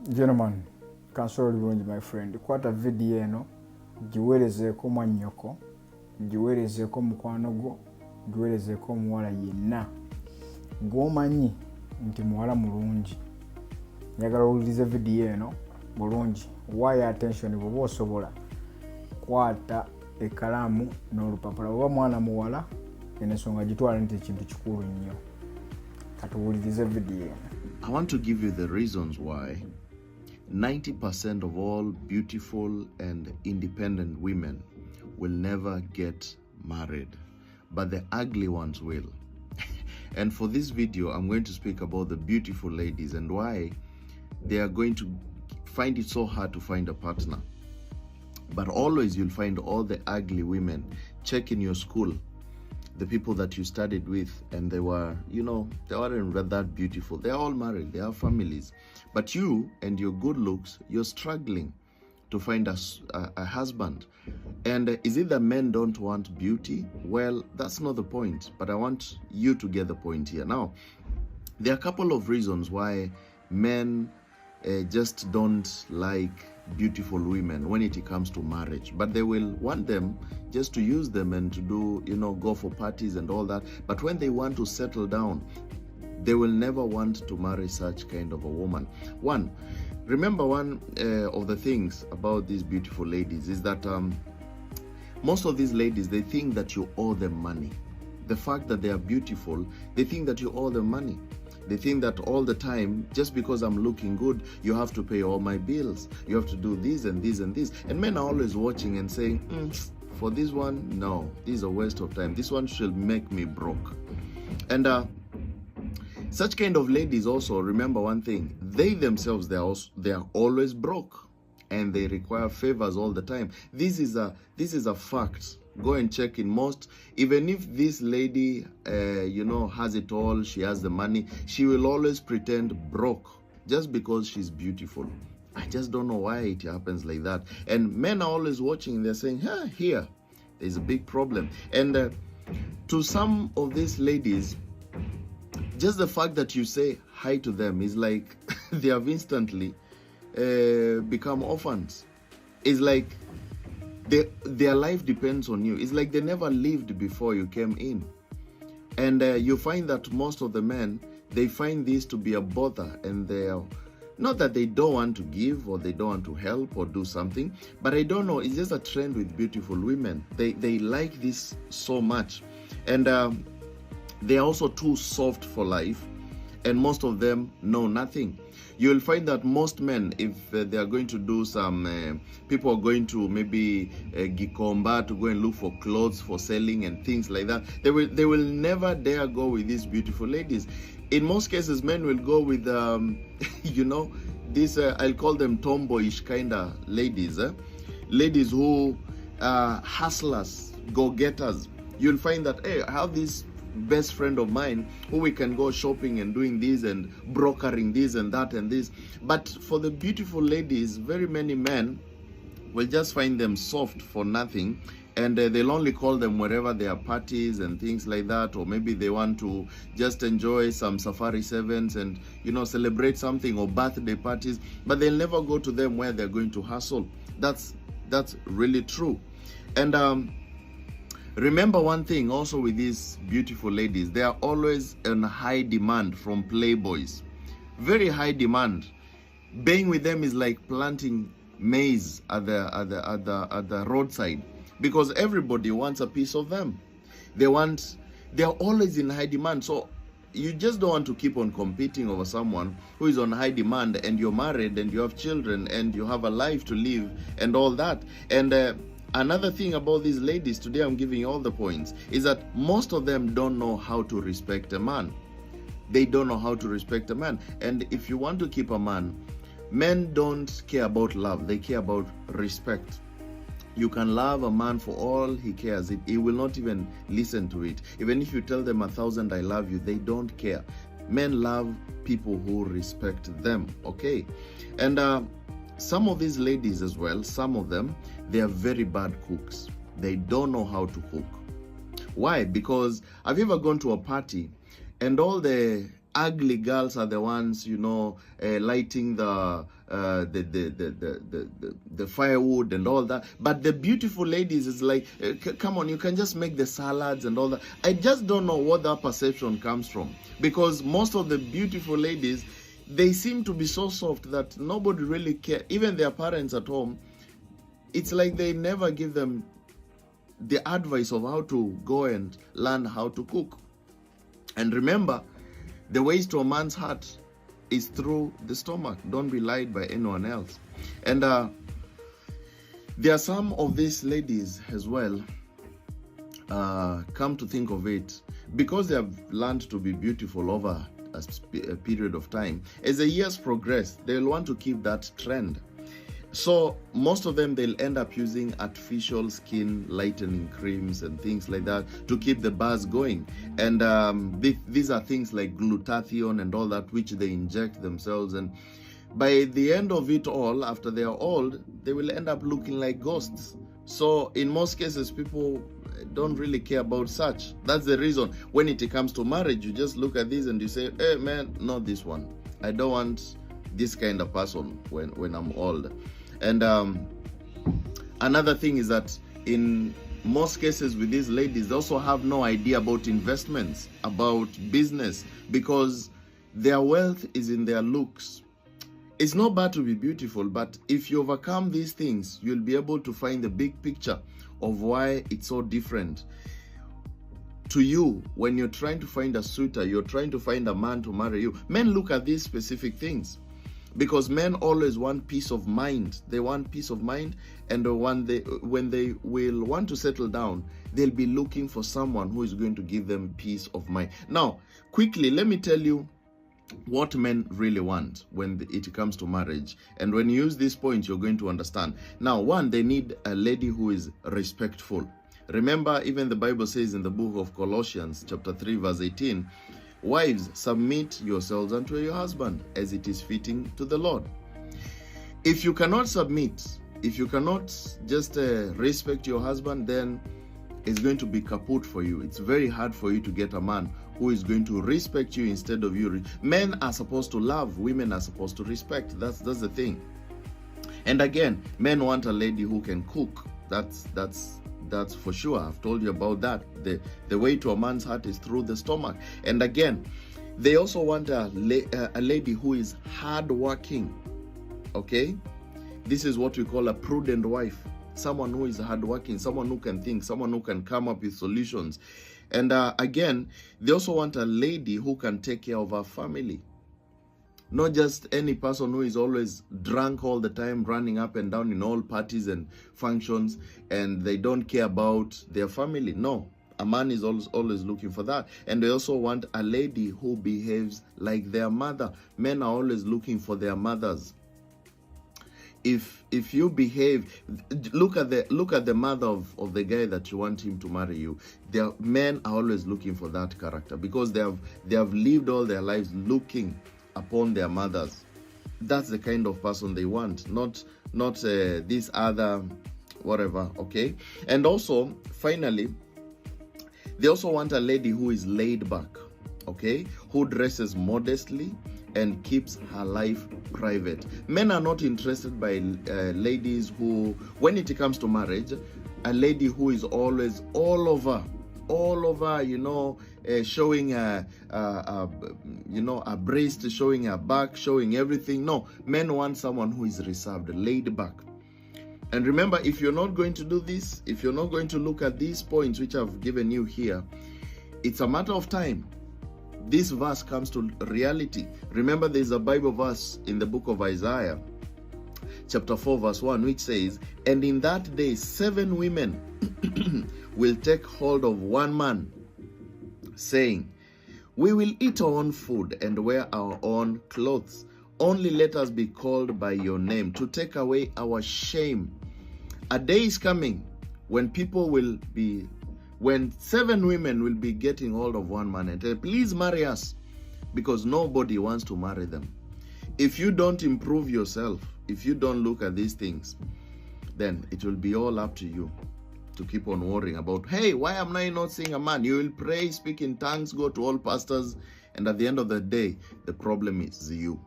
Gentlemen, Kansolo bulungi my friend, kwata video eno giweerezeeko mwannyoko, giweerezeeko mukwano gwo, giweerezeeko omuwala yenna ng'omanyi nti muwala mulungi. Njagala owulirize video eno bulungi, waayo attention bw'oba osobola. Kwata ekkalaamu n'olupapula, oba mwana muwala eno ensonga gitwala nti ekintu kikulu nnyo. Katuwulirize video eno. I want to give you the reasons why 90% of all beautiful and independent women will never get married, but the ugly ones will. And for this video, I'm going to speak about the beautiful ladies and why they are going to find it so hard to find a partner. But always you'll find all the ugly women. Check in your school, the people that you studied with, and they were, they weren't that beautiful. They're all married, they have families. But you and your good looks, you're struggling to find a husband. And is it that men don't want beauty? Well, that's not the point, but I want you to get the point here. Now, there are a couple of reasons why men just don't like beautiful women when it comes to marriage, but they will want them just to use them and to do, go for parties and all that. But when they want to settle down, they will never want to marry such kind of a woman. Remember one of the things about these beautiful ladies is that most of these ladies, they think that you owe them money. The fact that they are beautiful, they think that you owe them money. They think that all the time, just because I'm looking good, you have to pay all my bills. You have to do this and this and this. And men are always watching and saying, for this one, no, this is a waste of time. This one should make me broke. And such kind of ladies also, remember one thing, they themselves, they are always broke and they require favors all the time. This is a fact. Go and check in most, even if this lady, has it all, she has the money, she will always pretend broke just because she's beautiful. I just don't know why it happens like that. And men are always watching, they're saying, here, there's a big problem. And to some of these ladies, just the fact that you say hi to them is like they have instantly become orphans. It's like their life depends on you. It's like they never lived before you came in. And you find that most of the men, they find this to be a bother, and they are not that they don't want to give or they don't want to help or do something, but I don't know, it's just a trend with beautiful women. They like this so much, and they are also too soft for life, and most of them know nothing. You will find that most men, if they are going to do some, people are going to maybe Gikomba to go and look for clothes for selling and things like that. They will never dare go with these beautiful ladies. In most cases, men will go with, these, I'll call them tomboyish kind of ladies. Ladies who are hustlers, go-getters. You'll find that, hey, I have this best friend of mine who we can go shopping and doing this and brokering this and that and this. But for the beautiful ladies, very many men will just find them soft for nothing, and they'll only call them wherever there are parties and things like that, or maybe they want to just enjoy some Safari Sevens and celebrate something, or birthday parties, but they'll never go to them where they're going to hustle. That's really true. And remember one thing also with these beautiful ladies, they are always in high demand from playboys. Very high demand. Being with them is like planting maize at the roadside, because everybody wants a piece of them. They are always in high demand. So you just don't want to keep on competing over someone who is on high demand, and you're married and you have children and you have a life to live and all that. And another thing about these ladies, today I'm giving you all the points, is that most of them don't know how to respect a man. They don't know how to respect a man. And if you want to keep a man, men don't care about love, they care about respect. You can love a man for all he cares. He will not even listen to it. Even if you tell them 1,000 I love you, they don't care. Men love people who respect them, okay? And some of these ladies as well, some of them, they are very bad cooks. They don't know how to cook. Why? Because have you ever gone to a party and all the ugly girls are the ones, lighting the firewood and all that. But the beautiful ladies is like, come on, you can just make the salads and all that. I just don't know what that perception comes from, because most of the beautiful ladies, they seem to be so soft that nobody really cares. Even their parents at home, it's like they never give them the advice of how to go and learn how to cook. And remember, the ways to a man's heart is through the stomach. Don't be lied by anyone else. And there are some of these ladies as well, come to think of it, because they have learned to be beautiful over a period of time. As the years progress, they'll want to keep that trend. So most of them, they'll end up using artificial skin lightening creams and things like that to keep the buzz going. And these are things like glutathione and all that, which they inject themselves. And by the end of it all, after they are old, they will end up looking like ghosts. So in most cases, people don't really care about such. That's the reason when it comes to marriage, you just look at this and you say, hey man, not this one. I don't want this kind of person when I'm old. And another thing is that in most cases with these ladies, they also have no idea about investments, about business, because their wealth is in their looks. It's not bad to be beautiful, but if you overcome these things, you'll be able to find the big picture of why it's so different to you. When you're trying to find a suitor, you're trying to find a man to marry you. Men look at these specific things, because men always want peace of mind. They want peace of mind, and when they will want to settle down, they'll be looking for someone who is going to give them peace of mind. Now, quickly, let me tell you what men really want when it comes to marriage. And when you use these points, you're going to understand. Now, one, they need a lady who is respectful. Remember, even the Bible says in the book of Colossians, chapter 3, verse 18, wives, submit yourselves unto your husband as it is fitting to the Lord. If you cannot submit, if you cannot just respect your husband, then it's going to be kaput for you. It's very hard for you to get a man who is going to respect you instead of you. Men are supposed to love, women are supposed to respect. That's the thing. And again, men want a lady who can cook. That's for sure. I've told you about that. The way to a man's heart is through the stomach. And again, they also want a lady who is hardworking. Okay? This is what we call a prudent wife. Someone who is hardworking, someone who can think, someone who can come up with solutions. And again, they also want a lady who can take care of her family. Not just any person who is always drunk all the time, running up and down in all parties and functions, and they don't care about their family. No, a man is always looking for that. And they also want a lady who behaves like their mother. Men are always looking for their mothers. If you behave, look at the mother of the guy that you want him to marry you. Their men are always looking for that character, because they have lived all their lives looking upon their mothers. That's the kind of person they want, not this other whatever. Okay. And also, finally, they also want a lady who is laid back, okay, who dresses modestly and keeps her life private. Men are not interested by ladies who, when it comes to marriage, a lady who is always all over, showing a breast, showing her back, showing everything. No, men want someone who is reserved, laid back. And remember, if you're not going to do this, if you're not going to look at these points which I've given you here, it's a matter of time. This verse comes to reality. Remember, there's a Bible verse in the book of Isaiah, chapter 4, verse 1, which says, and in that day 7 women will take hold of one man, saying, we will eat our own food and wear our own clothes. Only let us be called by your name, to take away our shame. A day is coming when 7 women will be getting hold of one man and say, please marry us, because nobody wants to marry them. If you don't improve yourself, if you don't look at these things, then it will be all up to you to keep on worrying about, hey, why am I not seeing a man? You will pray, speak in tongues, go to all pastors, And at the end of the day, the problem is you.